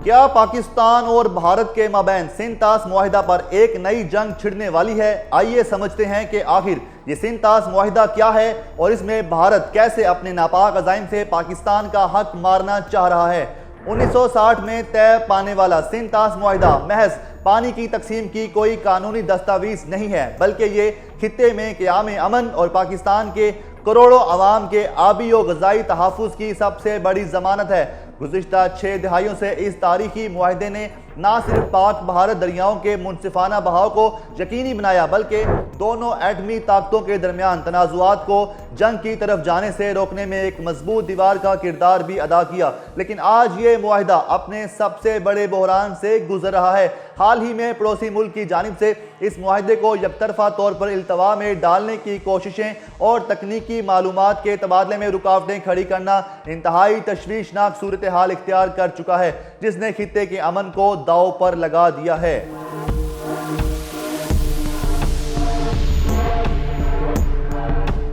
کیا پاکستان اور بھارت کے مابین سندھ طاس معاہدہ پر ایک نئی جنگ چھڑنے والی ہے؟ آئیے سمجھتے ہیں کہ آخر یہ سندھ طاس معاہدہ کیا ہے اور اس میں بھارت کیسے اپنے ناپاک عزائم سے پاکستان کا حق مارنا چاہ رہا ہے۔ 1960 میں طے پانے والا سندھ طاس معاہدہ محض پانی کی تقسیم کی کوئی قانونی دستاویز نہیں ہے، بلکہ یہ خطے میں قیام امن اور پاکستان کے کروڑوں عوام کے آبی و غذائی تحفظ کی سب سے بڑی ضمانت ہے۔ گزشتہ 6 دہائیوں سے اس تاریخی معاہدے نے نہ صرف پاک بھارت دریاؤں کے منصفانہ بہاؤ کو یقینی بنایا، بلکہ دونوں ایٹمی طاقتوں کے درمیان تنازعات کو جنگ کی طرف جانے سے روکنے میں ایک مضبوط دیوار کا کردار بھی ادا کیا۔ لیکن آج یہ معاہدہ اپنے سب سے بڑے بحران سے گزر رہا ہے۔ حال ہی میں پڑوسی ملک کی جانب سے اس معاہدے کو یک طرفہ طور پر التوا میں ڈالنے کی کوششیں اور تکنیکی معلومات کے تبادلے میں رکاوٹیں کھڑی کرنا انتہائی تشویشناک صورتحال اختیار کر چکا ہے، جس نے خطے کے امن کو داؤ پر لگا دیا ہے۔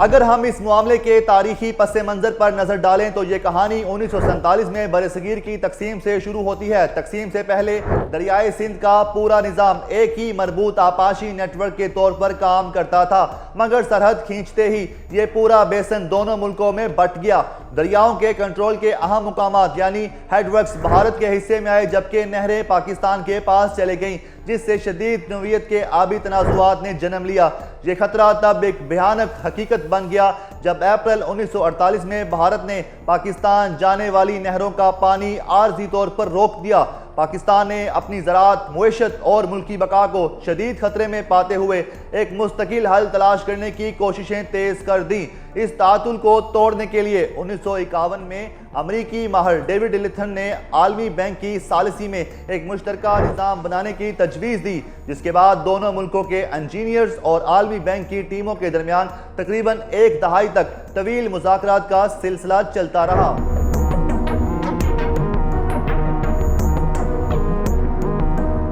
اگر ہم اس معاملے کے تاریخی پس منظر پر نظر ڈالیں تو یہ کہانی 1947 میں برصغیر کی تقسیم سے شروع ہوتی ہے۔ تقسیم سے پہلے دریائے سندھ کا پورا نظام ایک ہی مربوط آبپاشی نیٹ ورک کے طور پر کام کرتا تھا، مگر سرحد کھینچتے ہی یہ پورا بیسن دونوں ملکوں میں بٹ گیا۔ دریاؤں کے کنٹرول کے اہم مقامات یعنی ہیڈ ورکس بھارت کے حصے میں آئے، جبکہ نہریں پاکستان کے پاس چلے گئیں، جس سے شدید نوعیت کے آبی تنازعات نے جنم لیا۔ یہ خطرہ تب ایک بھیانک حقیقت بن گیا جب اپریل 1948 میں بھارت نے پاکستان جانے والی نہروں کا پانی عارضی طور پر روک دیا۔ پاکستان نے اپنی زراعت، معیشت اور ملکی بقا کو شدید خطرے میں پاتے ہوئے ایک مستقل حل تلاش کرنے کی کوششیں تیز کر دیں۔ اس تعطل کو توڑنے کے لیے 1951 میں امریکی ماہر ڈیوڈ لیتھن نے عالمی بینک کی ثالثی میں ایک مشترکہ نظام بنانے کی تجویز دی، جس کے بعد دونوں ملکوں کے انجینئرز اور عالمی بینک کی ٹیموں کے درمیان تقریباً ایک دہائی تک طویل مذاکرات کا سلسلہ چلتا رہا۔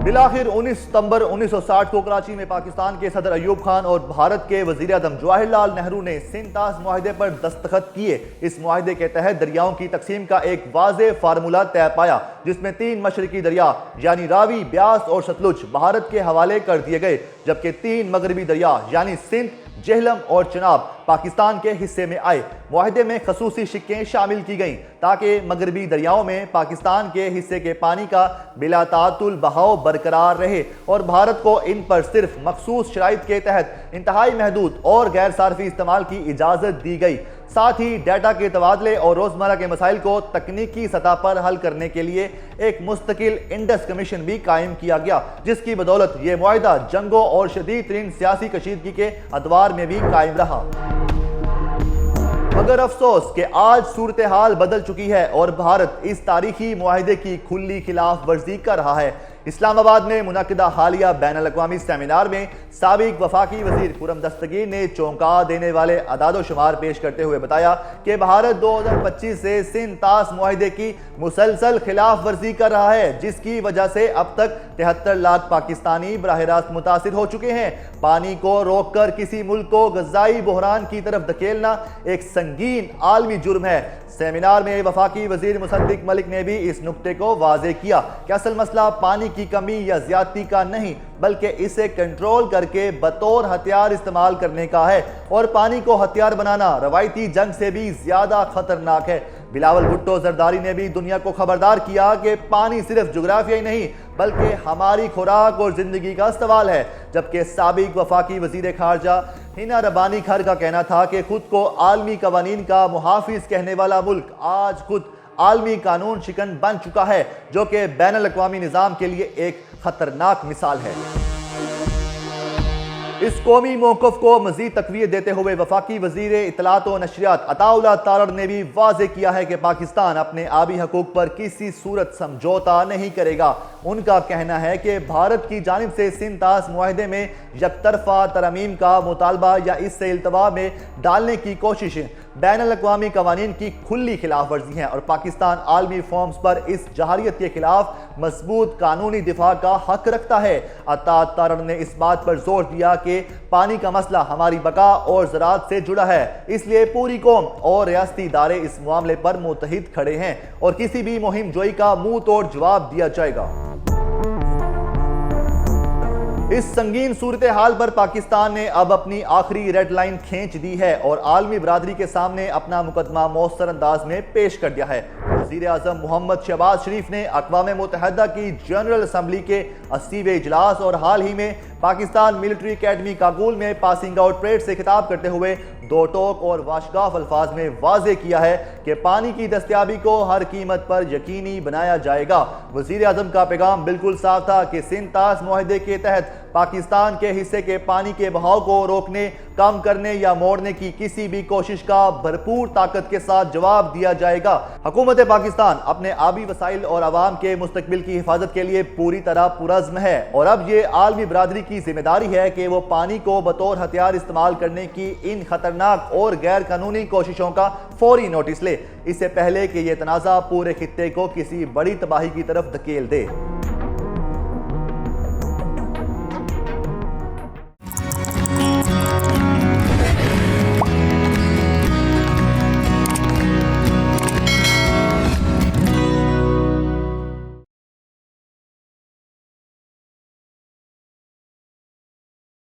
بالآخر 19 ستمبر 1960 کو کراچی میں پاکستان کے صدر ایوب خان اور بھارت کے وزیر اعظم جواہر لال نہرو نے سندھ طاس معاہدے پر دستخط کیے۔ اس معاہدے کے تحت دریاؤں کی تقسیم کا ایک واضح فارمولہ طے پایا، جس میں 3 مشرقی دریا یعنی راوی، بیاس اور ستلج بھارت کے حوالے کر دیے گئے، جبکہ 3 مغربی دریا یعنی سندھ، جہلم اور چناب پاکستان کے حصے میں آئے۔ معاہدے میں خصوصی شقیں شامل کی گئیں تاکہ مغربی دریاؤں میں پاکستان کے حصے کے پانی کا بلا تعطل بہاؤ برقرار رہے اور بھارت کو ان پر صرف مخصوص شرائط کے تحت انتہائی محدود اور غیر صارفی استعمال کی اجازت دی گئی۔ ساتھ ہی ڈیٹا کے تبادلے اور روزمرہ کے مسائل کو تکنیکی سطح پر حل کرنے کے لیے ایک مستقل انڈس کمیشن بھی قائم کیا گیا، جس کی بدولت یہ معاہدہ جنگوں اور شدید ترین سیاسی کشیدگی کے ادوار میں بھی قائم رہا۔ مگر افسوس کہ آج صورتحال بدل چکی ہے اور بھارت اس تاریخی معاہدے کی کھلی خلاف ورزی کر رہا ہے۔ اسلام آباد میں منعقدہ حالیہ بین الاقوامی سیمینار میں سابق وفاقی وزیر خرم دستگیر نے چونکا دینے والے اعداد و شمار پیش کرتے ہوئے بتایا کہ بھارت 2025 سے سندھ طاس معاہدے کی مسلسل خلاف ورزی کر رہا ہے، جس کی وجہ سے اب تک 73 لاکھ پاکستانی براہ راست متاثر ہو چکے ہیں۔ پانی کو روک کر کسی ملک کو غذائی بحران کی طرف دھکیلنا ایک سنگین عالمی جرم ہے۔ سیمینار میں وفاقی وزیر مصدق ملک نے بھی اس نقطے کو واضح کیا کہ اصل مسئلہ پانی کی کمی یا زیادتی کا نہیں، بلکہ اسے کنٹرول کر کے بطور ہتھیار استعمال کرنے کا ہے، اور پانی کو ہتھیار بنانا روایتی جنگ سے بھی زیادہ خطرناک ہے۔ بلاول بھٹو زرداری نے بھی دنیا کو خبردار کیا کہ پانی صرف جغرافیائی نہیں بلکہ ہماری خوراک اور زندگی کا سوال ہے، جبکہ سابق وفاقی وزیر خارجہ ہینا ربانی کھر کا کہنا تھا کہ خود کو عالمی قوانین کا محافظ کہنے والا ملک آج خود عالمی قانون شکن بن چکا ہے، جو کہ بین الاقوامی نظام کے لیے ایک خطرناک مثال ہے۔ اس قومی موقف کو مزید تقویت دیتے ہوئے وفاقی وزیر اطلاعات و نشریات عطا اللہ تارڑ نے بھی واضح کیا ہے کہ پاکستان اپنے آبی حقوق پر کسی صورت سمجھوتا نہیں کرے گا۔ ان کا کہنا ہے کہ بھارت کی جانب سے سندھ طاس معاہدے میں یک طرفہ ترمیم کا مطالبہ یا اس سے التوا میں ڈالنے کی کوششیں بین الاقوامی قوانین کی کھلی خلاف ورزی ہیں اور پاکستان عالمی فورمز پر اس جہریت کے خلاف مضبوط قانونی دفاع کا حق رکھتا ہے۔ عطا تارڑ نے اس بات پر زور دیا کہ پانی کا مسئلہ ہماری بقا اور زراعت سے جڑا ہے، اس لیے پوری قوم اور ریاستی ادارے اس معاملے پر متحد کھڑے ہیں اور کسی بھی مہم جوئی کا منہ توڑ جواب دیا جائے گا۔ اس سنگین صورتحال پر پاکستان نے اب اپنی آخری ریڈ لائن کھینچ دی ہے اور عالمی برادری کے سامنے اپنا مقدمہ مؤثر انداز میں پیش کر دیا ہے۔ وزیر اعظم محمد شہباز شریف نے اقوام متحدہ کی جنرل اسمبلی کے 80ویں اجلاس اور حال ہی میں پاکستان ملٹری اکیڈمی کاگول میں پاسنگ آؤٹ پریڈ سے خطاب کرتے ہوئے دو ٹوک اور واشگاف الفاظ میں واضح کیا ہے کہ پانی کی دستیابی کو ہر قیمت پر یقینی بنایا جائے گا۔ وزیر اعظم کا پیغام بالکل صاف تھا کہ سندھ طاس معاہدے کے تحت پاکستان کے حصے کے پانی کے بہاؤ کو روکنے، کم کرنے یا موڑنے کی کسی بھی کوشش کا بھرپور طاقت کے ساتھ جواب دیا جائے گا۔ حکومت پاکستان اپنے آبی وسائل اور عوام کے مستقبل کی حفاظت کے لیے پوری طرح پرعزم ہے اور اب یہ عالمی برادری کی ذمہ داری ہے کہ وہ پانی کو بطور ہتھیار استعمال کرنے کی ان خطرناک اور غیر قانونی کوششوں کا فوری نوٹس لے، اس سے پہلے کہ یہ تنازع پورے خطے کو کسی بڑی تباہی کی طرف دھکیل دے۔